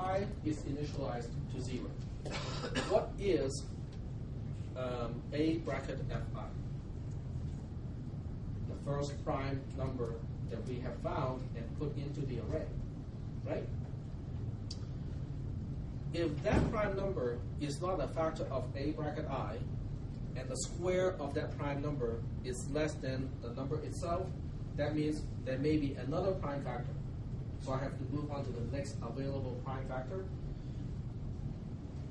fi is initialized to 0. What is a bracket fi? The first prime number that we have found and put into the array, right? If that prime number is not a factor of a bracket I, and the square of that prime number is less than the number itself, that means there may be another prime factor. So I have to move on to the next available prime factor.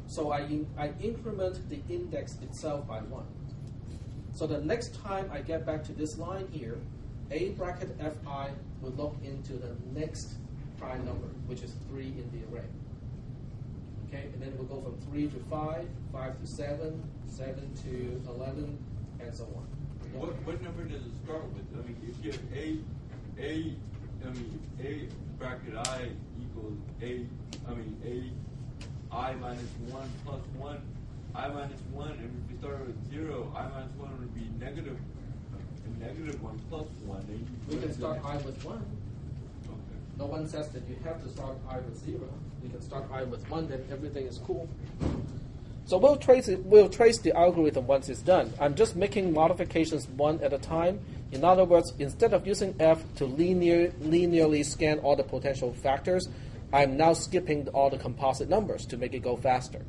So I increment the index itself by 1. So the next time I get back to this line here, a bracket fi will look into the next prime number, which is 3 in the array. Okay, and then we'll go from 3 to 5, 5 to 7, 7 to 11, and so on. What number does it start with? I mean, if you have a bracket I equals I minus 1 plus 1, I minus 1, and if you start with 0, I minus 1 would be negative 1 plus 1. Then we can start I with 1. Okay. No one says that you have to start I with 0. You can start I with 1, then everything is cool. So we'll trace it. We'll trace the algorithm once it's done. I'm just making modifications one at a time. In other words, instead of using f to linearly scan all the potential factors, I'm now skipping all the composite numbers to make it go faster.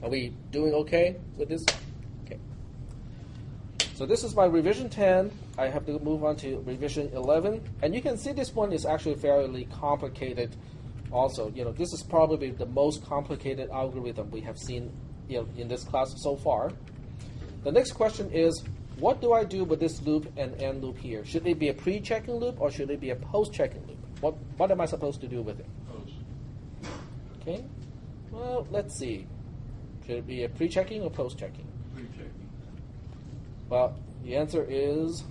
Are we doing okay with this? Okay. So this is my revision 10. I have to move on to revision 11. And you can see this one is actually fairly complicated also. This is probably the most complicated algorithm we have seen in this class so far. The next question is, what do I do with this loop and end loop here? Should it be a pre-checking loop or should it be a post-checking loop? What am I supposed to do with it? Post. Okay. Well, let's see. Should it be a pre-checking or post-checking? Pre-checking. Well, the answer is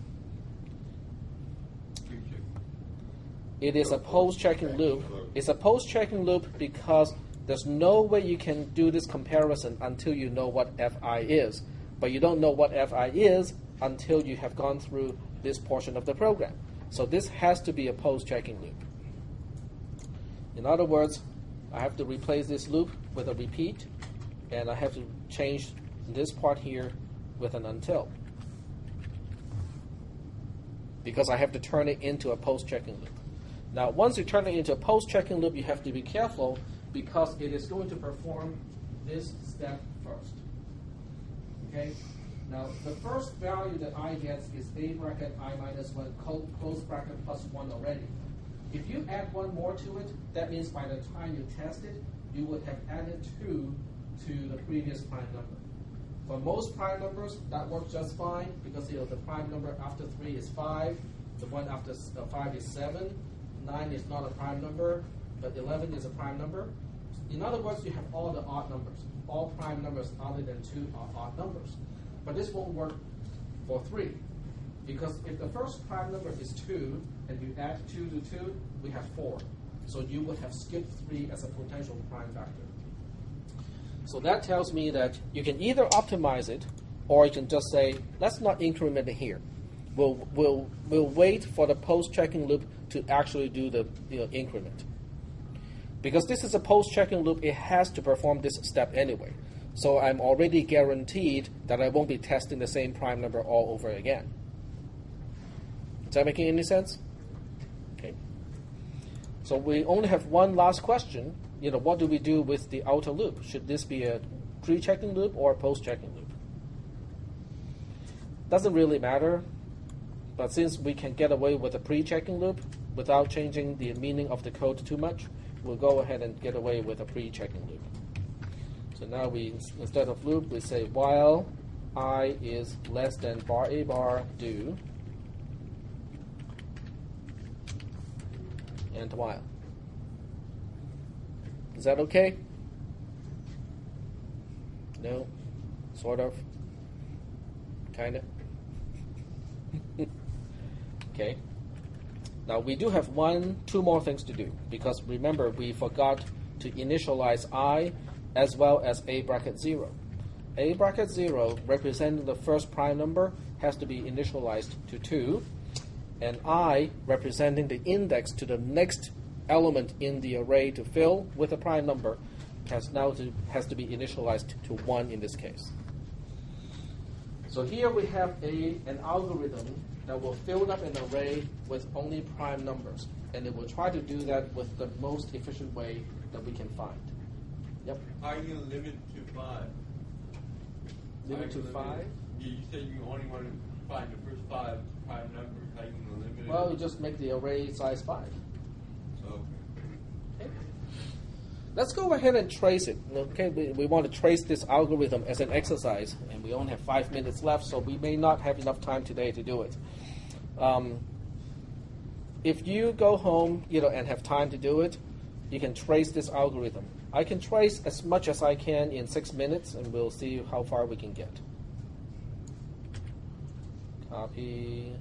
it is a post-checking loop. It's a post-checking loop because there's no way you can do this comparison until you know what fi is. But you don't know what fi is until you have gone through this portion of the program. So this has to be a post-checking loop. In other words, I have to replace this loop with a repeat, and I have to change this part here with an until, because I have to turn it into a post-checking loop. Now, once you turn it into a post-checking loop, you have to be careful because it is going to perform this step first. Okay? Now, the first value that I get is a bracket I minus 1 close bracket plus 1 already. If you add 1 more to it, that means by the time you test it, you would have added 2 to the previous prime number. For most prime numbers, that works just fine because the prime number after 3 is 5, the one after 5 is 7, 9 is not a prime number, but 11 is a prime number. In other words, you have all the odd numbers. All prime numbers other than 2 are odd numbers. But this won't work for 3, because if the first prime number is 2, and you add 2 to 2, we have 4. So you would have skipped 3 as a potential prime factor. So that tells me that you can either optimize it, or you can just say, let's not increment it here. We'll wait for the post-checking loop to actually do the increment. Because this is a post-checking loop, it has to perform this step anyway. So I'm already guaranteed that I won't be testing the same prime number all over again. Is that making any sense? Okay. So we only have one last question. What do we do with the outer loop? Should this be a pre-checking loop or a post-checking loop? Doesn't really matter. But since we can get away with a pre-checking loop without changing the meaning of the code too much, we'll go ahead and get away with a pre-checking loop. So now we, instead of loop, we say while I is less than bar a bar do, and while. Is that okay? No? Sort of? Kind of? Okay. Now we do have two more things to do, because remember we forgot to initialize I as well as a bracket 0. A bracket 0 representing the first prime number has to be initialized to 2, and I representing the index to the next element in the array to fill with a prime number has to be initialized to 1 in this case. So here we have an algorithm that will fill up an array with only prime numbers, and it will try to do that with the most efficient way that we can find. Yep. How are you going to limit to 5? Limit to 5? You said you only want to find the first 5 prime numbers. How are you going to limit it? Well, you just make the array size 5. Okay. Let's go ahead and trace it. Okay, we want to trace this algorithm as an exercise, and we only have 5 minutes left, so we may not have enough time today to do it. If you go home, and have time to do it, you can trace this algorithm. I can trace as much as I can in 6 minutes, and we'll see how far we can get. Copy.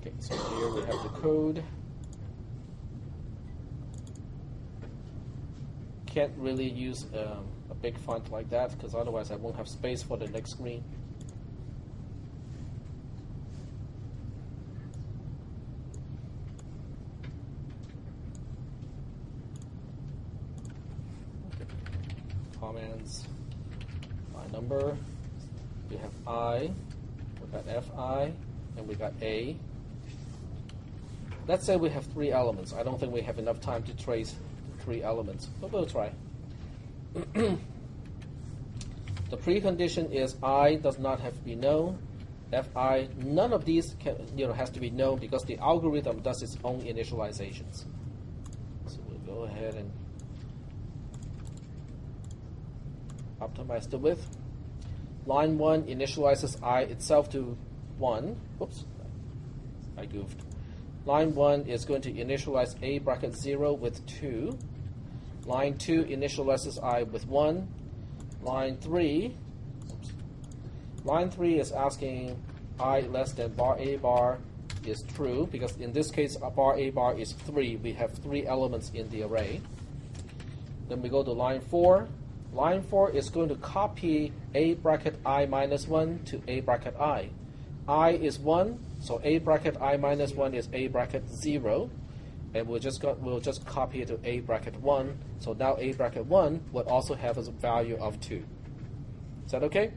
Okay, so here we have the code. Can't really use a big font like that because otherwise I won't have space for the next screen. Okay. Comments, my number. We have I, we got Fi, and we got A. Let's say we have 3 elements. I don't think we have enough time to trace 3 elements, but we'll try. The precondition is I does not have to be known. Fi, none of these has to be known because the algorithm does its own initializations. So we'll go ahead and optimize the width. Line 1 initializes I itself to 1. Oops, I goofed. Line 1 is going to initialize A bracket 0 with 2. Line 2 initializes I with 1. Line 3 is asking I less than bar A bar is true, because in this case bar A bar is 3. We have 3 elements in the array. Then we go to line 4. Line 4 is going to copy A bracket I minus 1 to A bracket I. I is 1, so A bracket I minus 1 is A bracket 0. And we'll just copy it to A bracket 1. So now A bracket 1 would also have a value of 2. Is that okay?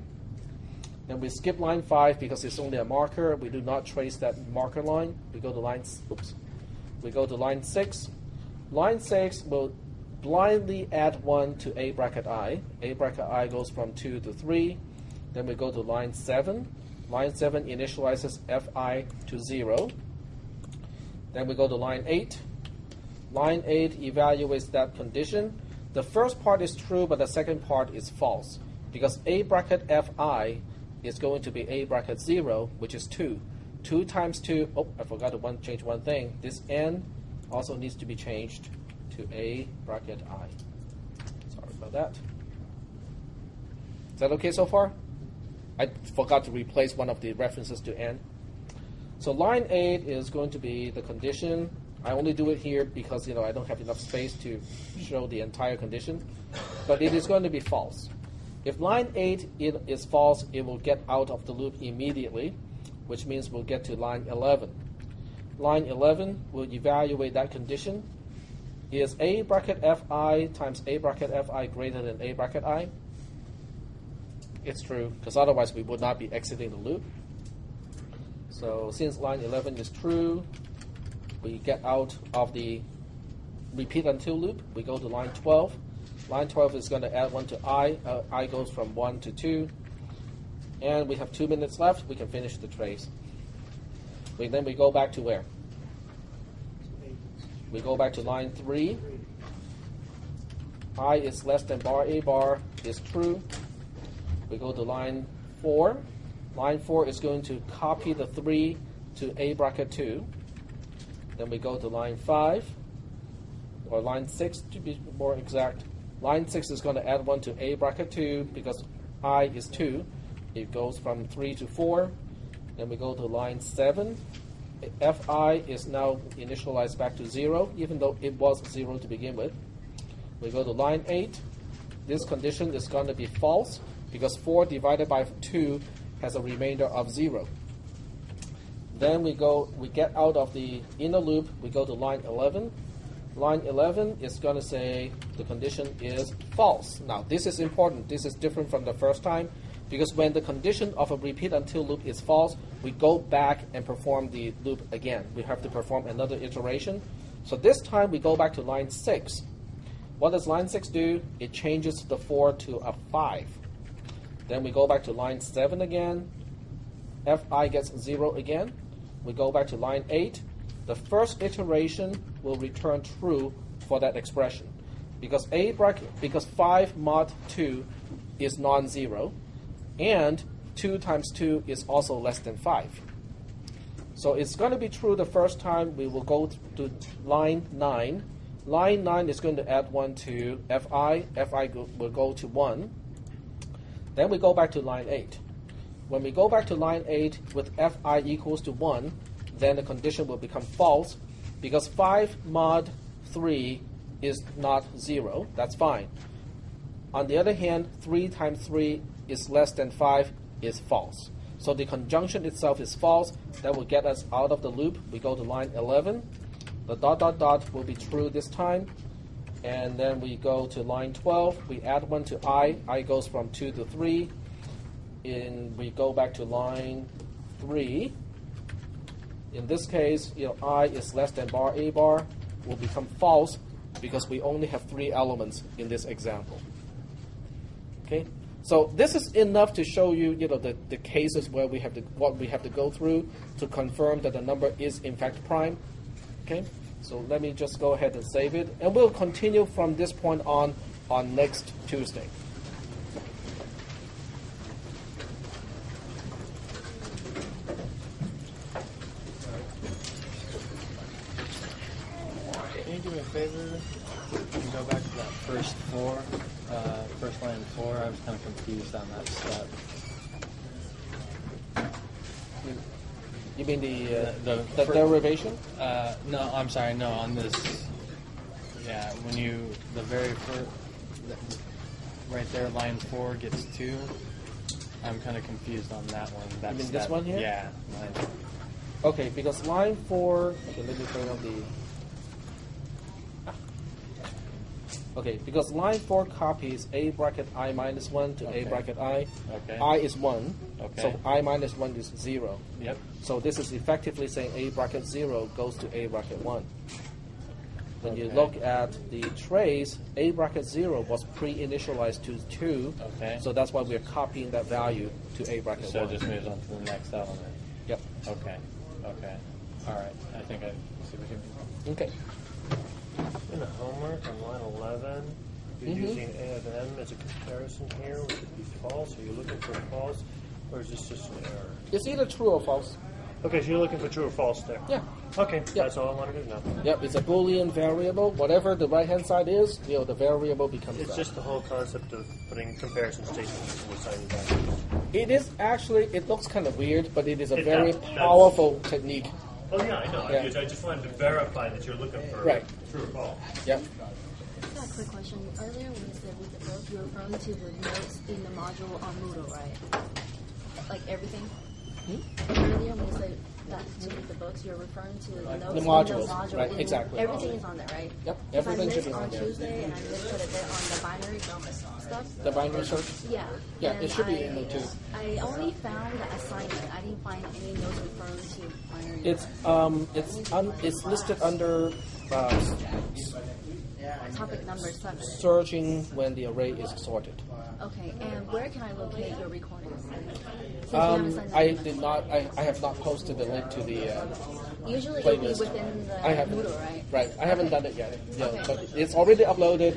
Then we skip line 5 because it's only a marker. We do not trace that marker line. We go to line 6. Line 6 will blindly add 1 to A bracket I. A bracket I goes from 2 to 3. Then we go to line 7. Line 7 initializes Fi to 0. Then we go to line 8. Line 8 evaluates that condition. The first part is true, but the second part is false, because A bracket Fi is going to be A bracket 0, which is 2. 2 times 2, oh, I forgot to change one thing. This n also needs to be changed to A bracket I. Sorry about that. Is that okay so far? I forgot to replace one of the references to n. So line 8 is going to be the condition. I only do it here because I don't have enough space to show the entire condition. But it is going to be false. If line 8 is false, it will get out of the loop immediately, which means we'll get to line 11. Line 11 will evaluate that condition. Is A bracket Fi times A bracket Fi greater than A bracket I? It's true, because otherwise we would not be exiting the loop. So since line 11 is true, we get out of the repeat until loop. We go to line 12. Line 12 is going to add 1 to I. I goes from 1 to 2. And we have 2 minutes left. We can finish the trace. Then we go back to where? We go back to line 3. I is less than bar A bar is true. We go to line 4. Line 4 is going to copy the 3 to A bracket 2. Then we go to line 5, or line 6 to be more exact. Line 6 is going to add 1 to A bracket 2 because I is 2. It goes from 3 to 4. Then we go to line 7. Fi is now initialized back to 0, even though it was 0 to begin with. We go to line 8. This condition is going to be false because 4 divided by 2 has a remainder of 0. Then we get out of the inner loop, we go to line 11. Line 11 is going to say the condition is false. Now, this is important. This is different from the first time because when the condition of a repeat until loop is false, we go back and perform the loop again. We have to perform another iteration. So this time we go back to line 6. What does line 6 do? It changes the 4 to a 5. Then we go back to line 7 again. Fi gets 0 again. We go back to line 8. The first iteration will return true for that expression because 5 mod 2 is non-zero and 2 times 2 is also less than 5. So it's going to be true the first time. We will go to line 9. Line 9 is going to add 1 to Fi. Fi will go to 1. Then we go back to line 8. When we go back to line 8 with Fi equals to 1, then the condition will become false because 5 mod 3 is not 0. That's fine. On the other hand, 3 times 3 is less than 5 is false. So the conjunction itself is false. That will get us out of the loop. We go to line 11. The dot dot dot will be true this time. And then we go to line 12. We add 1 to I. I goes from 2 to 3. We go back to line 3. In this case, I is less than bar A bar will become false because we only have 3 elements in this example. Okay, so this is enough to show you, the cases where what we have to go through to confirm that the number is in fact prime. Okay, so let me just go ahead and save it, and we'll continue from this point on next Tuesday. Can you do me a favor? Can you go back to that first line 4? I was kind of confused on that step. You mean the derivation? No, I'm sorry. No, on this. Yeah, the very first, right there, line 4 gets 2. I'm kind of confused on that one. You mean this one here? Yeah. Okay, because line 4. Okay, let me bring up the. Okay, because line 4 copies A bracket I minus 1 to A bracket I. Okay. I is 1. Okay. So I minus 1 is 0. Yep. So this is effectively saying A bracket 0 goes to A bracket 1. When you Okay. look at the trace, A bracket 0 was pre-initialized to 2. Okay. So that's why we're copying that value to A bracket So 1. it just moves on to the next element. Yep. Okay. All right. I think I see what you mean. Okay. In the homework on line 11, you're using A of M as a comparison here, which would be false. Are you looking for false, or is this just an error? It's either true or false. Okay, so you're looking for true or false there. Yeah. Okay, that's all I wanted to know. Yep, it's a Boolean variable. Whatever the right-hand side is, the variable becomes It's that. just the whole concept of putting comparison statements and assigning values. It is actually, it looks kind of weird, but it is a It very does. powerful technique. Oh yeah, I know. Yeah. I just wanted to verify that you're looking for Right. true or false. Yep. I got a quick question. Earlier when you said with the notes, you were referring to the notes in the module on Moodle, right? Like everything? Earlier when you said that to read the books, you're referring to the notes The in modules, the module. right, in- exactly. Everything is on there, right? Yep, If everything I should missed be on on there. Tuesday and I missed put a bit on the binary stuff. The binary search? Yeah. Yeah, and it should be in there too. I only found the assignment. I didn't find any notes referring to binary. It's listed under topic number 7. searching when the array is sorted. Okay, and where can I locate your recordings? Since you haven't sent that I to me. did not. I have not posted the link to the. Usually it'll be playlist. within the I haven't. Moodle, right? Right. I haven't done it yet. Yeah, Okay. but it's already uploaded.